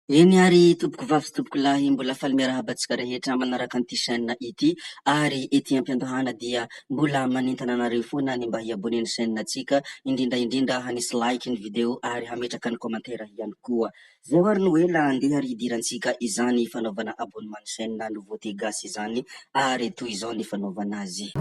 Eny ary tompoko vavy sy tompoko lahy mbola faly miarahabantsika rehetra manaraka an'ity chaîne ity ary ety am-piandohana dia mbola manentana anareo foana ny mba hiabone ny chaîne antsika indrindra indrindra hanisy like ny video ary hametraka ny commentaire ihany koa. Zay ary no ela andeha ary hidirantsika izany fanaovana abonnement ny chaîne nouveauté gasy izany ary toy izao ny fanaovana azy.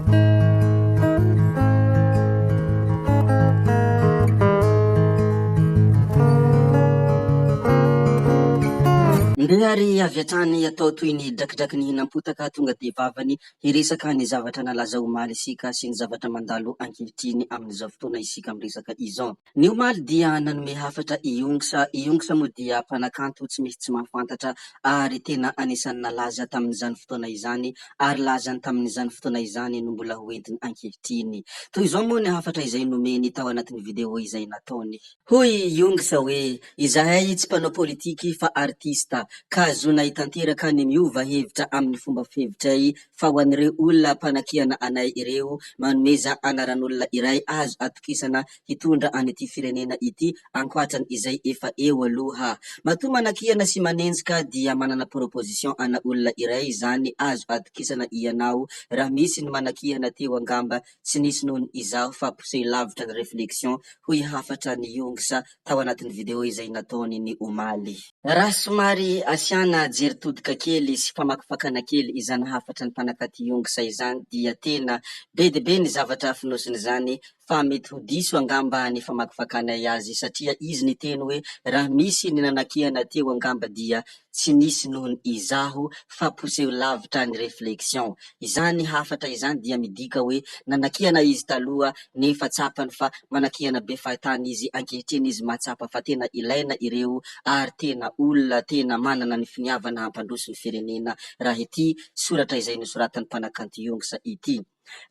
Ndeha ary avy hatrany atao toy ny drakidraky ny hinampotaka tonga de vavany hiresaka ny zavatra nalaza omaly isika sy ny zavatra mandalo ankehitriny amin'izao fotoana isika miresaka izao. Ny omaly dia nanome hafatra iongsa moa dia mpanakanto tsy misy tsy mahafantatra ary tena anisan'ny nalaza tamin'izany fotoana izany ary lazany tamin'izany fotoana izany no mbola hoentiny ankehitriny. Toy izao moa ny hafatra izay nomeny tao anatin'ny video izay nataony. Hoy iongsa hoe izahay tsy mpanao politiky fa artista ka zona hitanteraka ny miova hevitra amin'ny fomba fihevitray fa ho an'ireo olona mpanakiana anay ireo manomeza anaran'olona iray azo atokisana hitondra an'ity firenena ity ankoatrany izay efa eo aloha. Matoa manakiana sy manenjika dia manana proposition ana olona iray zany azo atokisana ianao raha misy ny manakiana teo angamba tsy nisy nohony izao fa posehy lavitra ny reflexion hoy hafatra ny iongsa tao anatin'ny video izay nataony ny omaly. Raha somary asiana jeritodika kely sy famakifakana kely izany hafatra ny mpanakaty iongsa izany dia tena be de be ny zavatra finosiny zany fa mety ho diso angamba ny famakifakana azy satria izy ny teny hoe raha misy ny nanakiana teo angamba dia tsy nisy nohony izaho fa poseho lavitra ny reflexion. Izany hafatra izany dia midika hoe nanakiana izy taloha nefa tsapany fa manakiana be fahatany izy ankehitriny izy mahatsapa fa tena ilaina ireo ary tena olona tena manana ny finiavana hampandroso ny firenena raha ity soratra izay nosoratan'ny mpanakanto iongsa ity.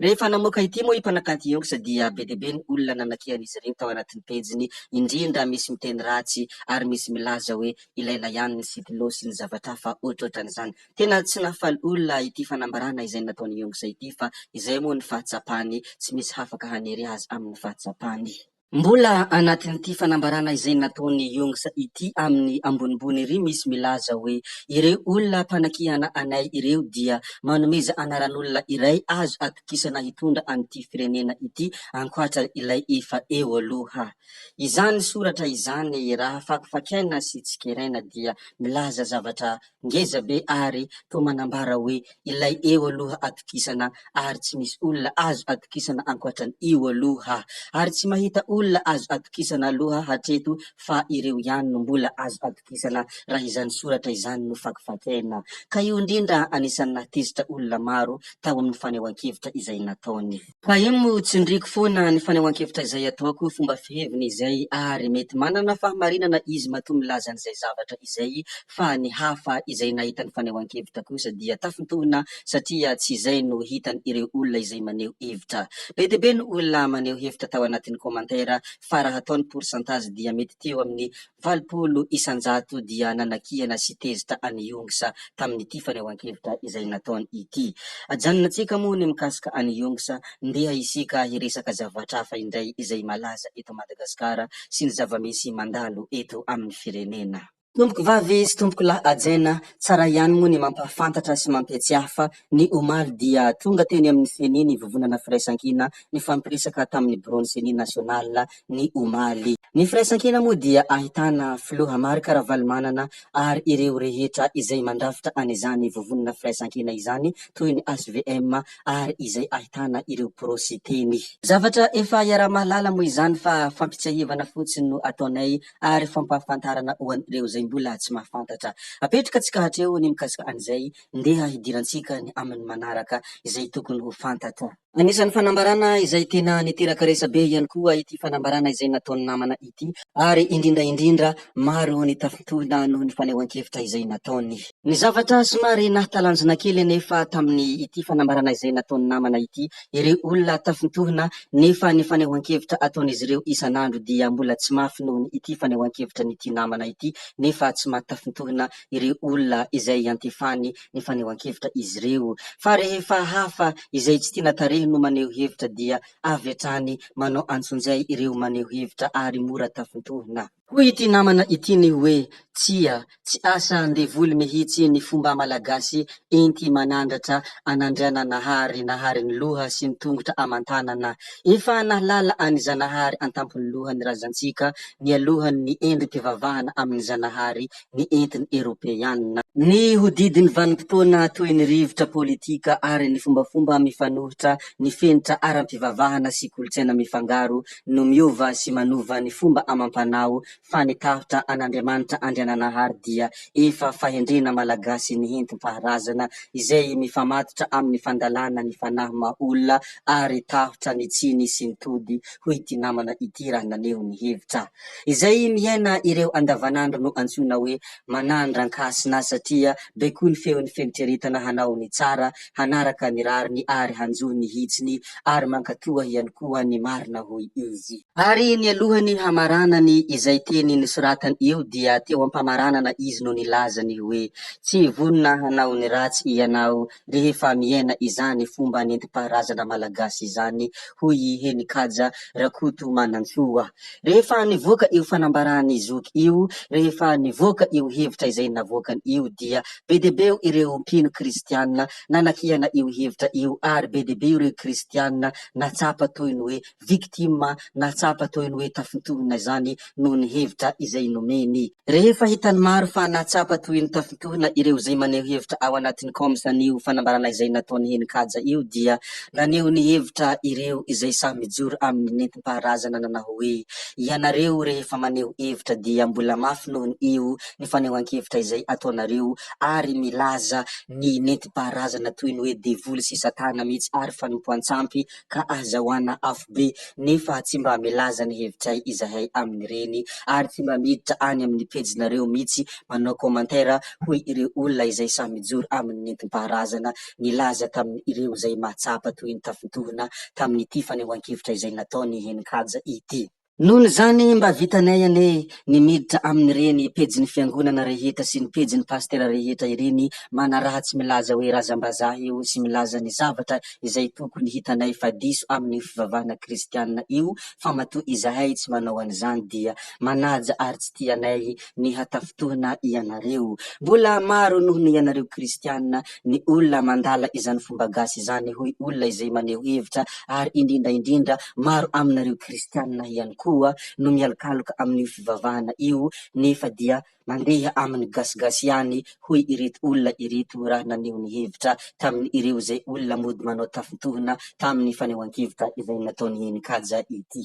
Rehefa namoaka ity moa i mpanakanto iongsa dia be de be ny olona nanakian'izy ireo tao anatin'ny pejiny indrindra misy miteny ratsy ary misy milaza hoe ilaina ihany ny sitilô sy ny zavatra hafa ohatrohatran'izany. Tena tsy nafaly olona ity fanambarana izay nataony iongsa ity fa izay moa ny fahatsapany tsy misy hafaka hanery azy amin'ny fahatsapany. Mbola anatin'ity fanambarana izay nataony iongsa ity amin'ny ambonimbony ery misy milaza hoe ireo olona mpanakiana anay ireo dia manomeza anaran'olona iray azo atokisana hitondra an'ity firenena ity ankoatra ilay efa eo aloha. Izany soratra izany raha fakifakaina sy tsikeraina dia milaza zavatra ngeza be ary to manambara hoe ilay eo aloha atokisana ary tsy misy olona azo atokisana ankoatra io aloha ary tsy mahita olona azo atokisana aloha hatreto fa ireo ihany no mbola azo atokisana raha izany soratra izany no fakifakaina ka io indrindra anisan'ny natezitra olona maro tao amin'ny fanehoan-kevitra izay nataony. Ka io moa tsindriko foana ny fanehoan-kevitra izay ataoko fomba fiheviny izay ary mety manana fahamarinana izy matoa milaza an'izay zavatra izay fa ny hafa izay nahita ny fanehoan-kevitra kosa dia tafintohina satria tsy izay no hitany ireo olona izay maneho hevitra. Be de be ny olona maneho hevitra tao anatin'ny commentaire fa raha ataony pourcentage dia mety teo amin'ny 80 isanjato dia nanakiana sy tezitra any iongsa tamin'ity fanehoan-kevitra izay nataony ity. Ajanonantsika moa ny mikasika any iongsa ndeha isika hiresaka zavatra hafa indray izay malaza eto Madagasikara sy ny zava-misy mandalo eto amin'ny firenena. Tompoko vavy sy tompoko lahy ajaina tsara ihany moa ny mampahafantatra sy mampiatsiahy fa ny omaly dia tonga teny amin'ny seniny vovonana firaisankina ny fampiresaka tamin'ny bureau-ny seni national ny omaly. Ny firaisankina moa dia ahitana filoha maro kara-valimanana ary ireo rehetra izay mandrafitra an'izany vovonana firaisankina izany toy ny HVM ary izay ahitana ireo prositeny. Zavatra efa iara-mahalala moa izany fa fampitsahivana fotsiny no ataonay ary fampahafantarana ho an'ireo zay mbola tsy mahafantatra. Apetraka tsika hatreo ny mikasika an'izay ndeha hidirantsika ny amin'ny manaraka izay tokony ho fantatra. Anisan'ny fanambarana izay tena niteraka resabe ihany koa ity fanambarana izay nataony namana ity ary indrindra indrindra maro ny tafintohina noho ny fanehoan-kevitra izay nataony. Ny zavatra somary nahatalanjona kely nefa tamin'ny ity fanambarana izay nataony namana ity ireo olona tafintohina nefa ny fanehoan-kevitra ataon'izy ireo isan'andro dia mbola tsy mafy noho ny ity fanehoan-kevitra n'ity namana ity nefa tsy mahatafintohina ireo olona izay antefany ny fanehoan-kevitra izy ireo fa rehefa hafa izay tsy tina tarehy no maneho hevitra dia avy hatrany manao antsonjay ireo maneho hevitra ary mora tafintohina. Hoy ity namana ity ny hoe tsia tsy asa ndevoly mihitsy ny fomba malagasy enty manandratra anandriana nahary ny loha sy ny tongotra amantanana. Efa nahalala any Zanahary antampony lohany razantsika ny alohany ny endrim-pivavahana amin'ny Zanahary ny entiny Eropeanina. Ny hodidiny vanim-potoana toy ny rivotra politika ary ny fombafomba mifanohitra ny fenitra aram-pivavahana sy kolotsaina mifangaro no miova sy manova ny fomba amam-panao fa ny tafitra an'Andriamanitra Andriananahary dia efa fahendrena malagasy ny hentim-paharazana izay mifamatotra amin'ny fandalana ny fanahy maha-olona ary tafitra ny tsiny sy ny tody. Hoy ity namana ity raha naneho ny hevitra izay miaina ireo andavanandro no antsoina hoe manandran-kasina satria baikoa ny feon'ny fieritreretana hanao ny tsara, hanaraka ny rariny ary hanjohy ny hitsiny ary mankatoa ihany koa ny marina hoy izy. Ary ny alohany hamaranany izay teny nisoratany eo dia teo ampamaranana izy no nilazany hoe tsy vonona hanao ny ratsy ianao rehefa miaina izany fomba nentim-paharazana malagasy izany. Hoy Henikaja Rakoto Manantsoa. Rehefa nivoaka io fanambarany zoky io, rehefa nivoaka io hevitra izay navoakany io dia be dia be ireo mpino kristianina nanakihana io hevitra io ary be dia be ireo kristianina natsapa toy ny hoe victime, natsapa toy ny hoe tafintohina zany noho ny hevitra izay nomeny. Rehefa hitany maro fa natsapa toy ny tafintohina ireo zay maneho hevitra ao anatin'ny komisan'io fanambarana izay nataony Henikaja io dia naneho ny hevitra ireo izay samy mijoro amin'ny nentim-paharazana nanao hoe ianareo rehefa maneho hevitra dia mbola mafy noho io ny fanehoan-kevitra izay ataonareo ary milaza ny nentim-paharazana toy ny hoe devoly sy satana mihitsy ary fanompoan-tsampy ka azahoana afo be nefa tsy mba milaza ny hevitray izahay amin'ireny ary tsy mba miditra any amin'ny pejinareo mihitsy manao komantera hoy ireo olona izay samy mijoro amin'ny nentim-paharazana nilaza tamin'ireo zay mahatsapa toy ny tafintohina tamin'ity fanehoan-kevitra izay nataony Henikaja ity. Nohony zany mba vitanay ane ny miditra amin'ireny pejin'ny fiangonana rehetra sy ny pejin'ny pastera rehetra ireny manaraha tsy milaza hoe razam-bazaha io sy milaza ny zavatra izay tokony hitanay fa diso amin'ny fivavahana kristianina io fa matoa izahay tsy manao an'izany dia manaja ary tsy tianay ny hatafintohina ianareo. Mbola maro noho ny ianareo kristianina ny olona mandala izany fomba gasy izany hoy olona izay maneho hevitra ary indrindra maro aminareo kristianina ihany koa no mialokaloka amin'ny fivavahana io nefa dia mandeha amin'ny gasigasy ihany hoy ireto olona ireto raha naneho ny hevitra tamin'ny ireo zay olona mody manao tafintohina tamin'ny fanehoan-kevitra izay nataony Henikaja ity.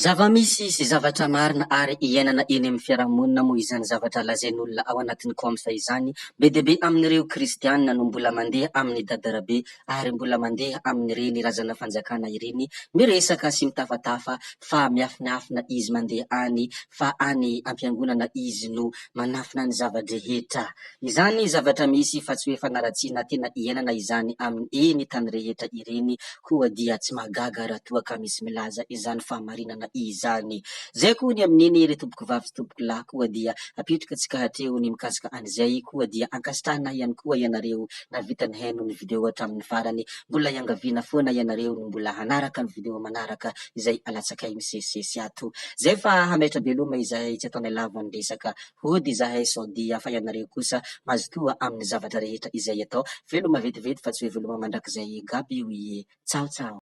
Zava-misy sy zavatra marina ary iainana eny amin'ny fiarahamonina moa izany zavatra lazain'olona ao anatin'ny komsa izany. Be dia be amin'ireo kristianina no mbola mandeha amin'ny dadarabe ary mbola mandeha amin'ireny razana fanjakana ireny miresaka sy mitafatafa fa miafinaafina izy mandeha any fa any am-piangonana izy no manafina ny zavadrehetra. Izany zavatra misy fa tsy hoe fanaratsiana tena iainana izany amin'ny eny tany rehetra ireny koa dia tsy mahagaga raha toa ka misy milaza izany fahamarinana izany. Zay koa ny amin'iny ry tompoko vavy sy tompoko lahy koa dia apetraka tsika hatreo ny mikasika an'izay koa dia ankasitrahana ihany koa ianareo navita ny haino ny video hatramin'ny farany mbola iangaviana foana ianareo no mbola hanaraka ny video manaraka izay alatsakay misesisesy ato. Zay fa hametra beloma izahay tsy ataonay lava ny resaka hody izahay sao dia fa ianareo kosa mazotoa amin'ny zavatra rehetra izay atao veloma vetivety fa tsy hoe veloma mandrakizay gaby io ie. Tsao tsao.